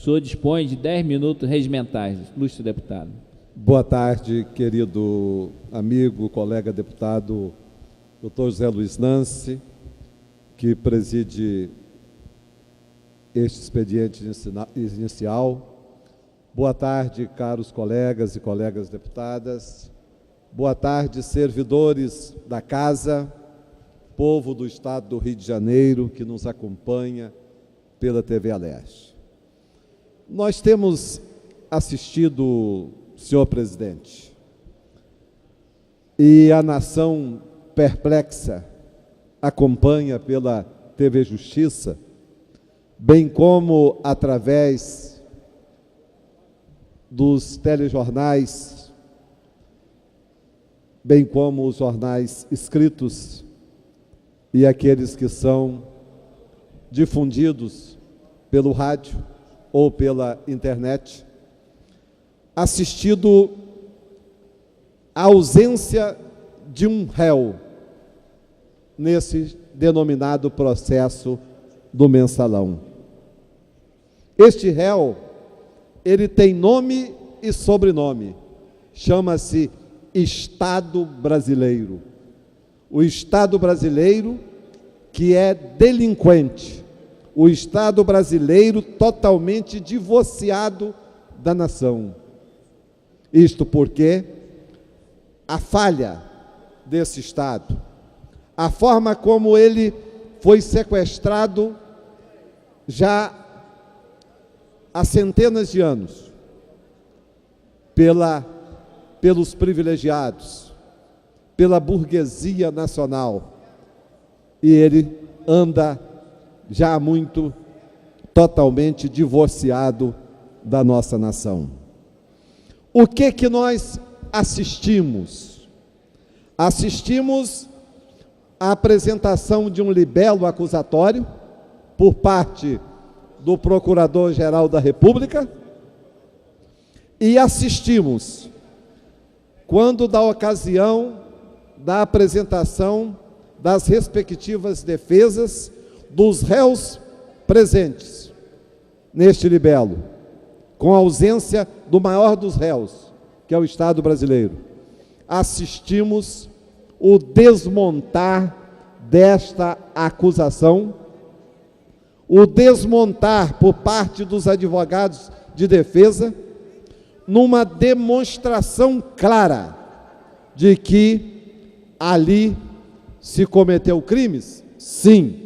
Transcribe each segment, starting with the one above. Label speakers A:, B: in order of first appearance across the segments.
A: senhor dispõe de 10 minutos regimentais, ilustre deputado.
B: Boa tarde, querido amigo, colega deputado, doutor José Luiz Nance, que preside este expediente inicial. Boa tarde, caros colegas e colegas deputadas. Boa tarde, servidores da Casa, povo do Estado do Rio de Janeiro que nos acompanha pela TV Aleste. Nós temos assistido, senhor presidente, e a nação perplexa acompanha pela TV Justiça, bem como através dos telejornais, bem como os jornais escritos e aqueles que são difundidos pelo rádio ou pela internet, assistido à ausência de um réu nesse denominado processo do Mensalão. Este réu, ele tem nome e sobrenome, chama-se Estado brasileiro. O Estado brasileiro que é delinquente, o Estado brasileiro totalmente divorciado da nação. Isto porque a falha desse Estado, a forma como ele foi sequestrado já há centenas de anos pelos privilegiados, pela burguesia nacional, e ele anda já há muito totalmente divorciado da nossa nação. O que nós assistimos? Assistimos à apresentação de um libelo acusatório por parte do Procurador-Geral da República e assistimos, quando da ocasião da apresentação das respectivas defesas dos réus presentes neste libelo, com a ausência do maior dos réus, que é o Estado brasileiro, assistimos o desmontar desta acusação, o desmontar por parte dos advogados de defesa, numa demonstração clara de que ali se cometeu crimes, sim,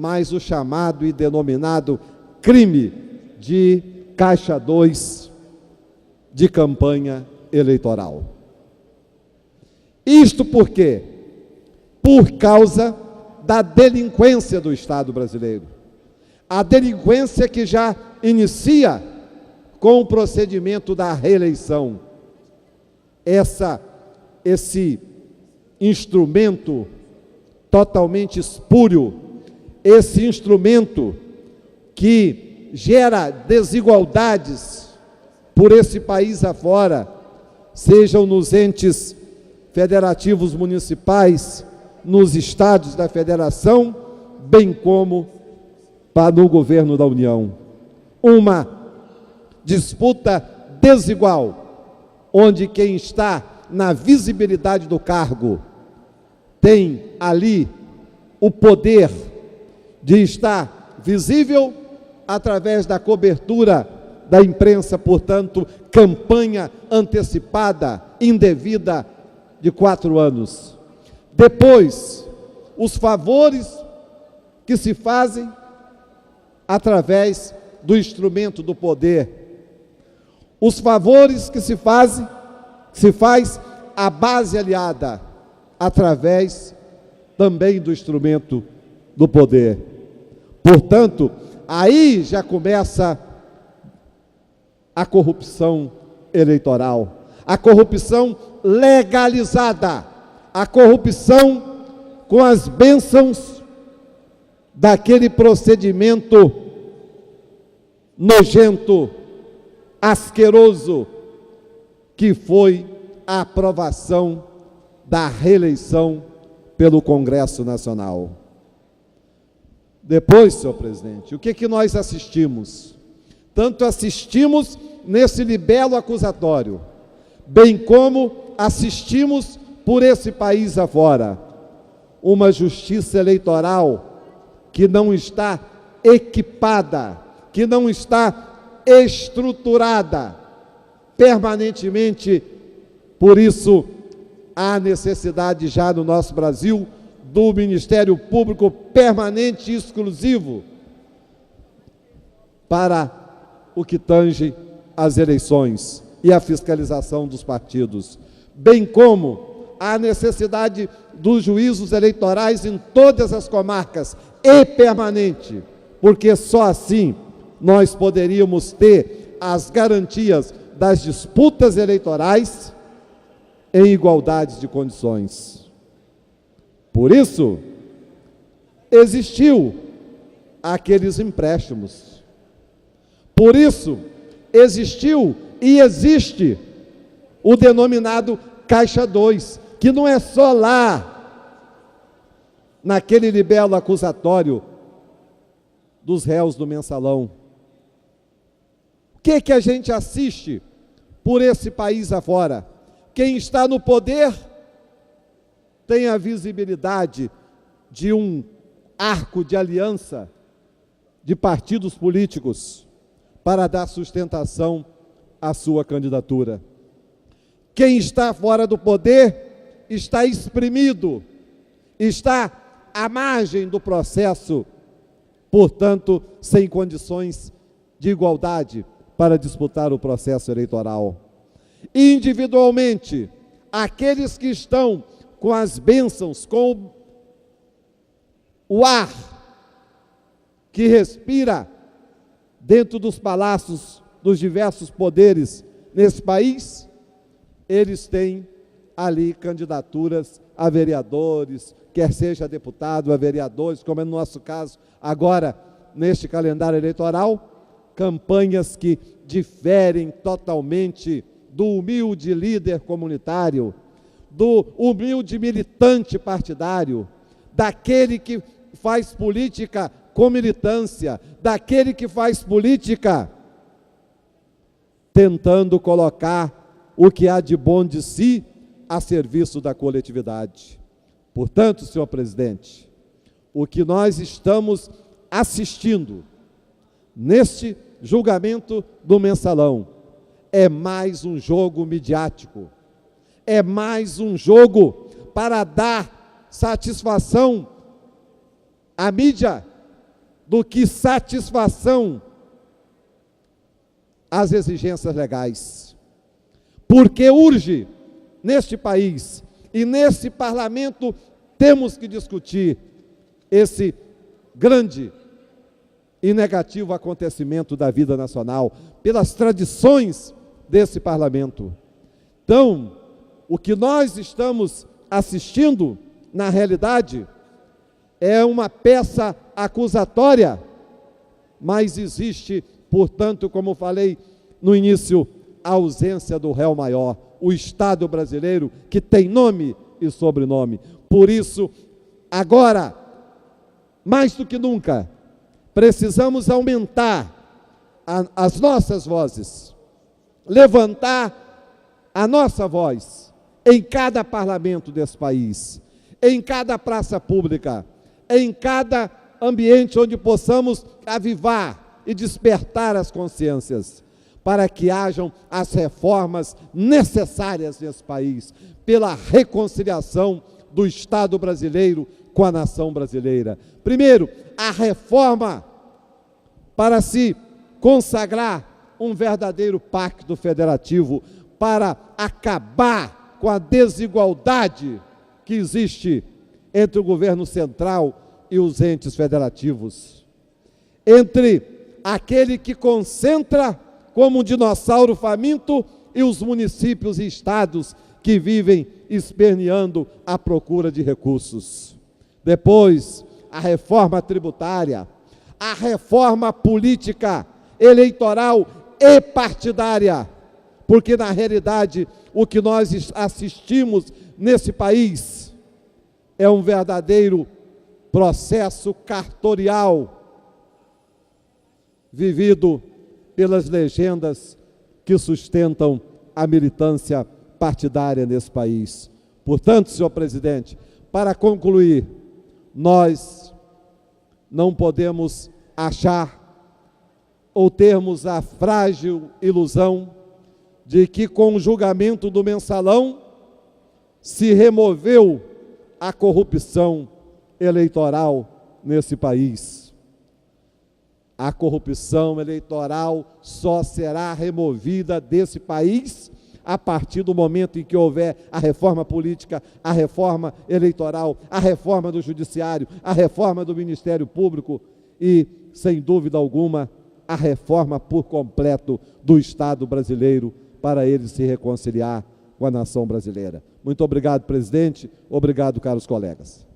B: mas o chamado e denominado crime de caixa 2 de campanha eleitoral. Isto por quê? Por causa da delinquência do Estado brasileiro. A delinquência que já inicia com o procedimento da reeleição. Esse instrumento totalmente espúrio, esse instrumento que gera desigualdades por esse país afora, sejam nos entes federativos municipais, nos estados da federação, bem como no governo da União. Uma disputa desigual, onde quem está na visibilidade do cargo tem ali o poder de estar visível através da cobertura da imprensa, portanto, campanha antecipada, indevida de 4 anos. Depois, os favores que se fazem através do instrumento do poder. Os favores que se faz a base aliada através também do instrumento do poder. Portanto, aí já começa a corrupção eleitoral, a corrupção legalizada, a corrupção com as bênçãos daquele procedimento nojento, asqueroso, que foi a aprovação da reeleição pelo Congresso Nacional. Depois, senhor presidente, o que nós assistimos? Portanto, assistimos nesse libelo acusatório, bem como assistimos por esse país afora, uma justiça eleitoral que não está equipada, que não está estruturada permanentemente. Por isso, há necessidade já no nosso Brasil do Ministério Público permanente e exclusivo para o que tange às eleições e a fiscalização dos partidos, bem como a necessidade dos juízos eleitorais em todas as comarcas e permanente, porque só assim nós poderíamos ter as garantias das disputas eleitorais em igualdade de condições. Por isso, existiu aqueles empréstimos. Por isso, existiu e existe o denominado Caixa 2, que não é só lá, naquele libelo acusatório dos réus do mensalão. O que a gente assiste por esse país afora? Quem está no poder tem a visibilidade de um arco de aliança de partidos políticos para dar sustentação à sua candidatura. Quem está fora do poder está exprimido, está à margem do processo, portanto, sem condições de igualdade para disputar o processo eleitoral. Individualmente, aqueles que estão com as bênçãos, com o ar que respira dentro dos palácios dos diversos poderes nesse país, eles têm ali candidaturas a vereadores, quer seja deputado, a vereadores, como é no nosso caso agora, neste calendário eleitoral, campanhas que diferem totalmente do humilde líder comunitário, do humilde militante partidário, daquele que faz política com militância, daquele que faz política tentando colocar o que há de bom de si a serviço da coletividade. Portanto, senhor presidente, o que nós estamos assistindo neste julgamento do mensalão é mais um jogo midiático, é mais um jogo para dar satisfação à mídia do que satisfação às exigências legais. Porque urge, neste país e nesse parlamento, temos que discutir esse grande e negativo acontecimento da vida nacional, pelas tradições desse parlamento. Então, o que nós estamos assistindo, na realidade, é uma peça acusatória, mas existe, portanto, como falei no início, a ausência do réu maior, o Estado brasileiro, que tem nome e sobrenome. Por isso, agora, mais do que nunca, precisamos aumentar as nossas vozes, levantar a nossa voz em cada parlamento desse país, em cada praça pública, em cada ambiente onde possamos avivar e despertar as consciências, para que hajam as reformas necessárias nesse país, pela reconciliação do Estado brasileiro com a nação brasileira. Primeiro, a reforma para se consagrar um verdadeiro pacto federativo, para acabar com a desigualdade que existe entre o governo central e os entes federativos, entre aquele que concentra como um dinossauro faminto e os municípios e estados que vivem esperneando à procura de recursos. Depois, a reforma tributária, a reforma política, eleitoral e partidária, porque na realidade o que nós assistimos nesse país é um verdadeiro processo cartorial vivido pelas legendas que sustentam a militância partidária nesse país. Portanto, senhor presidente, para concluir, nós não podemos achar ou termos a frágil ilusão de que com o julgamento do Mensalão se removeu a corrupção eleitoral nesse país. A corrupção eleitoral só será removida desse país a partir do momento em que houver a reforma política, a reforma eleitoral, a reforma do judiciário, a reforma do Ministério Público e, sem dúvida alguma, a reforma por completo do Estado brasileiro para ele se reconciliar com a nação brasileira. Muito obrigado, presidente. Obrigado, caros colegas.